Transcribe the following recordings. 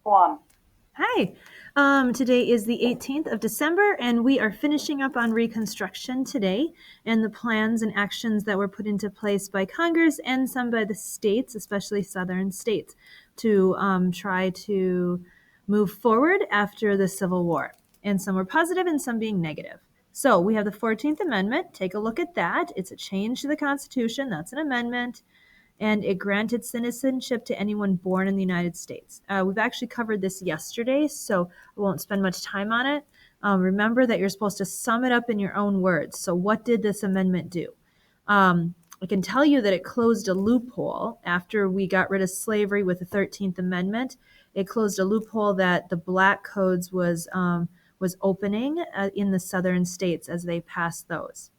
One. Hi. Today is the 18th of December, and we are finishing up on Reconstruction today and the plans and actions that were put into place by Congress and some by the states, especially southern states, to try to move forward after the Civil War. And some were positive and some being negative. So we have the 14th Amendment. Take a look at that. It's a change to the Constitution. That's an amendment, and it granted citizenship to anyone born in the United States. We've actually covered this yesterday, so I won't spend much time on it. Remember that you're supposed to sum it up in your own words. So what did this amendment do? I can tell you that it closed a loophole after we got rid of slavery with the 13th Amendment. It closed a loophole that the black codes was opening in the southern states as they passed those.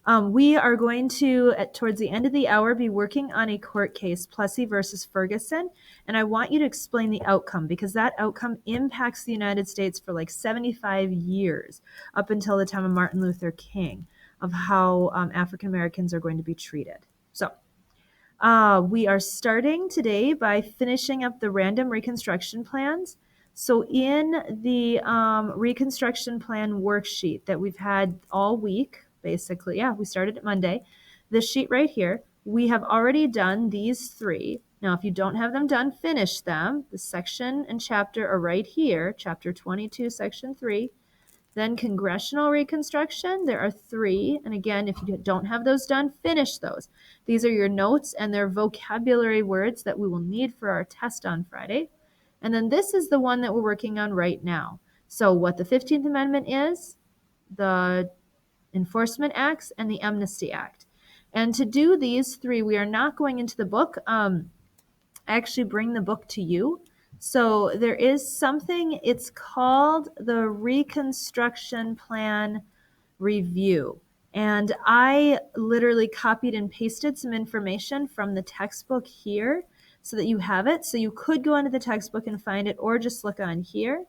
We are going to, towards the end of the hour, be working on a court case, Plessy versus Ferguson, and I want you to explain the outcome because that outcome impacts the United States for like 75 years, up until the time of Martin Luther King, of how African Americans are going to be treated. So we are starting today by finishing up the random Reconstruction plans. So in the Reconstruction plan worksheet that we've had all week, basically, we started at Monday, this sheet right here, we have already done these three. Now, if you don't have them done, finish them. The section and chapter are right here, chapter 22, section 3. Then congressional reconstruction, there are three. And again, if you don't have those done, finish those. These are your notes and they're vocabulary words that we will need for our test on Friday. And then this is the one that we're working on right now. So what the 15th Amendment is, the Enforcement Acts, and the Amnesty Act. And to do these three, we are not going into the book. I actually bring the book to you. So there is something, it's called the Reconstruction Plan Review. And I literally copied and pasted some information from the textbook here so that you have it. So you could go into the textbook and find it, or just look on here.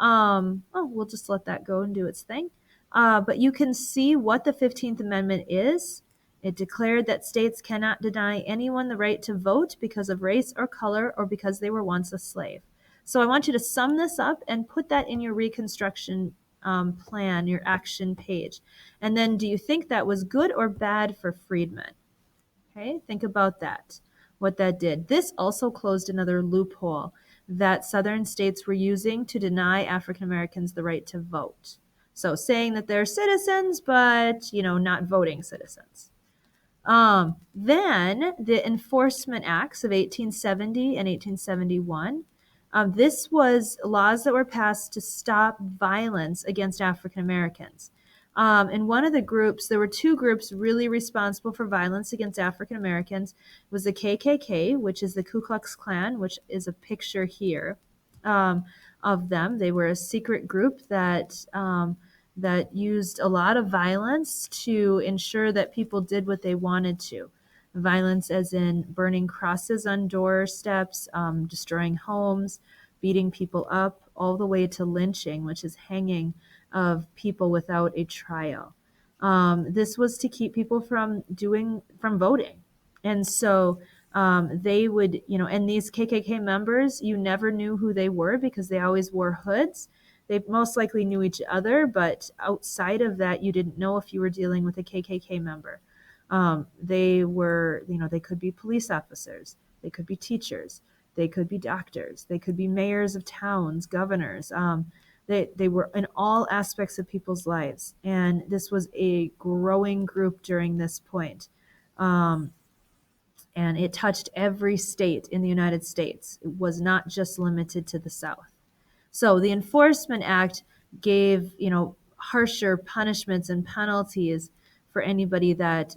We'll just let that go and do its thing. But you can see what the 15th Amendment is. It declared that states cannot deny anyone the right to vote because of race or color or because they were once a slave. So I want you to sum this up and put that in your Reconstruction plan, your action page. And then do you think that was good or bad for freedmen? Okay, think about that, what that did. This also closed another loophole that southern states were using to deny African Americans the right to vote. So saying that they're citizens, but, not voting citizens. Then the Enforcement Acts of 1870 and 1871. This was laws that were passed to stop violence against African Americans. And one of the groups, there were two groups really responsible for violence against African Americans. It was the KKK, which is the Ku Klux Klan, which is a picture here of them. They were a secret group that used a lot of violence to ensure that people did what they wanted to. Violence as in burning crosses on doorsteps, destroying homes, beating people up, all the way to lynching, which is hanging of people without a trial. This was to keep people from voting. And so they would, and these KKK members, you never knew who they were because they always wore hoods. They most likely knew each other, but outside of that, you didn't know if you were dealing with a KKK member. They were, they could be police officers, they could be teachers, they could be doctors, they could be mayors of towns, governors. They were in all aspects of people's lives. And this was a growing group during this point. And it touched every state in the United States. It was not just limited to the South. So the Enforcement Act gave, harsher punishments and penalties for anybody that,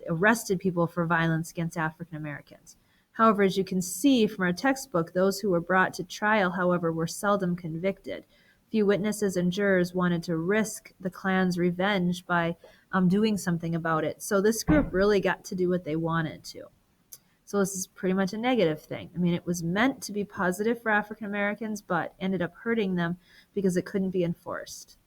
arrested people for violence against African Americans. However, as you can see from our textbook, those who were brought to trial, however, were seldom convicted. Few witnesses and jurors wanted to risk the Klan's revenge by doing something about it. So this group really got to do what they wanted to. So this is pretty much a negative thing. I mean, it was meant to be positive for African Americans, but ended up hurting them because it couldn't be enforced.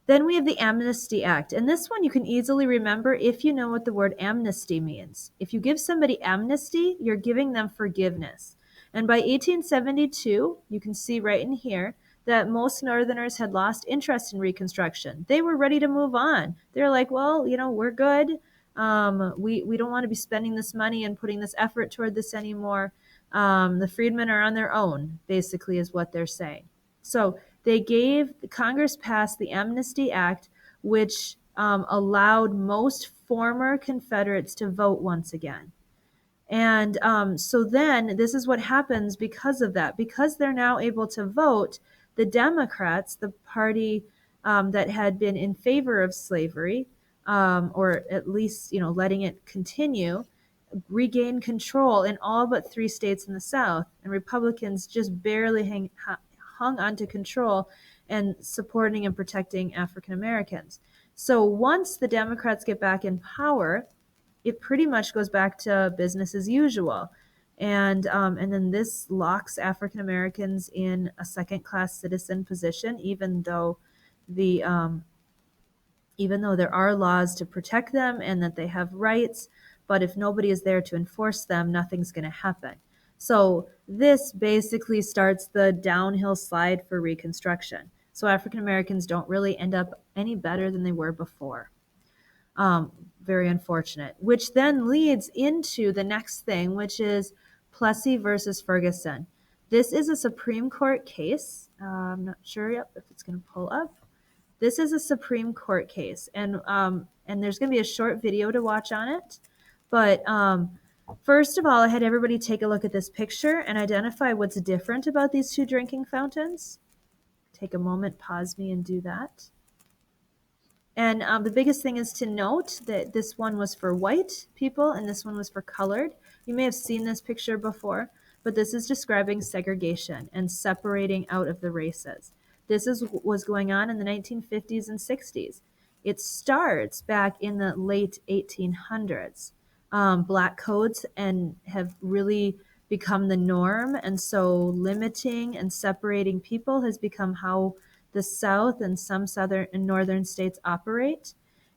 Then we have the Amnesty Act. And this one you can easily remember if you know what the word amnesty means. If you give somebody amnesty, you're giving them forgiveness. And by 1872, you can see right in here that most Northerners had lost interest in Reconstruction. They were ready to move on. They're like, well, we're good. We don't want to be spending this money and putting this effort toward this anymore. The freedmen are on their own, basically, is what they're saying. So Congress passed the Amnesty Act, which allowed most former Confederates to vote once again. And so then this is what happens because of that. Because they're now able to vote, the Democrats, the party that had been in favor of slavery, or at least letting it continue, regain control in all but 3 states in the South, and Republicans just barely hung on to control and supporting and protecting African Americans. So once the Democrats get back in power, it pretty much goes back to business as usual. And then this locks African Americans in a second-class citizen position, even though there are laws to protect them and that they have rights. But if nobody is there to enforce them, nothing's going to happen. So this basically starts the downhill slide for Reconstruction. So African Americans don't really end up any better than they were before. Very unfortunate, which then leads into the next thing, which is Plessy versus Ferguson. This is a Supreme Court case. I'm not sure yet if it's going to pull up. This is a Supreme Court case, and there's going to be a short video to watch on it. But first of all, I had everybody take a look at this picture and identify what's different about these 2 drinking fountains. Take a moment, pause me, and do that. And the biggest thing is to note that this one was for white people and this one was for colored. You may have seen this picture before, but this is describing segregation and separating out of the races. This was going on in the 1950s and 60s. It starts back in the late 1800s. Black codes have really become the norm, and so limiting and separating people has become how the South and some southern and northern states operate.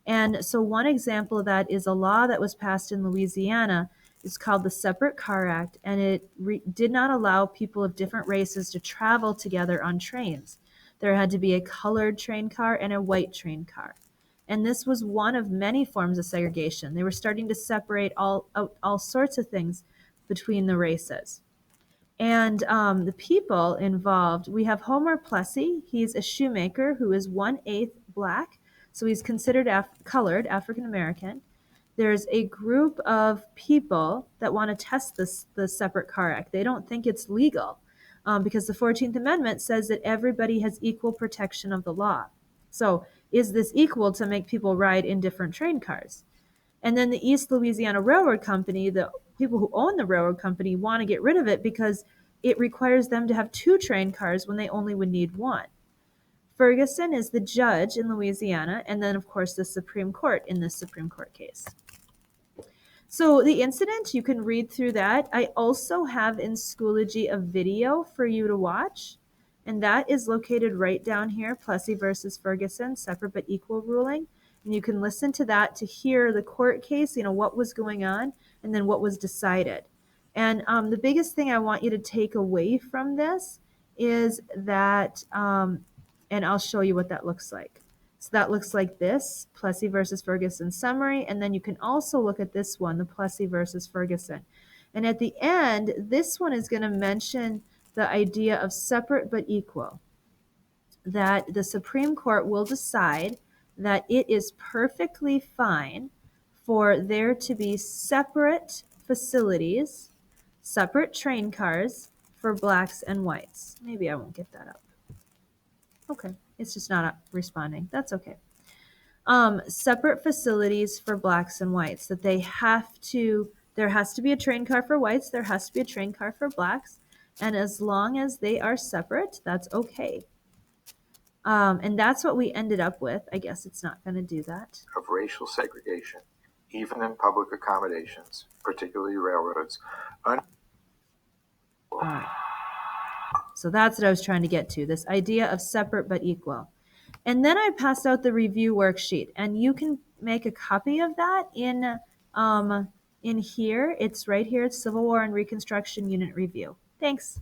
And so one example of that is a law that was passed in Louisiana. It's called the Separate Car Act, and it did not allow people of different races to travel together on trains. There had to be a colored train car and a white train car. And this was one of many forms of segregation. They were starting to separate all sorts of things between the races. And the people involved, we have Homer Plessy. He's a shoemaker who is 1/8 black, so he's considered colored, African American. There's a group of people that want to test the Separate Car Act. They don't think it's legal because the 14th Amendment says that everybody has equal protection of the law. So is this equal to make people ride in different train cars? And then the East Louisiana Railroad Company, the people who own the railroad company, want to get rid of it because it requires them to have 2 train cars when they only would need 1. Ferguson is the judge in Louisiana, and then, of course, the Supreme Court in this Supreme Court case. So the incident, you can read through that. I also have in Schoology a video for you to watch, and that is located right down here, Plessy versus Ferguson, separate but equal ruling. And you can listen to that to hear the court case, what was going on, and then what was decided. And the biggest thing I want you to take away from this is that, and I'll show you what that looks like. So that looks like this, Plessy versus Ferguson summary. And then you can also look at this one, the Plessy versus Ferguson. And at the end, this one is going to mention the idea of separate but equal, that the Supreme Court will decide that it is perfectly fine for there to be separate facilities, separate train cars for blacks and whites. Maybe I won't get that up. Okay, it's just not responding. That's okay. Separate facilities for blacks and whites, that there has to be a train car for whites, there has to be a train car for blacks, and as long as they are separate, that's okay. And that's what we ended up with. I guess it's not going to do that. Of racial segregation, even in public accommodations, particularly railroads. So that's what I was trying to get to, this idea of separate but equal. And then I passed out the review worksheet, and you can make a copy of that in here. It's right here. It's Civil War and Reconstruction Unit Review. Thanks.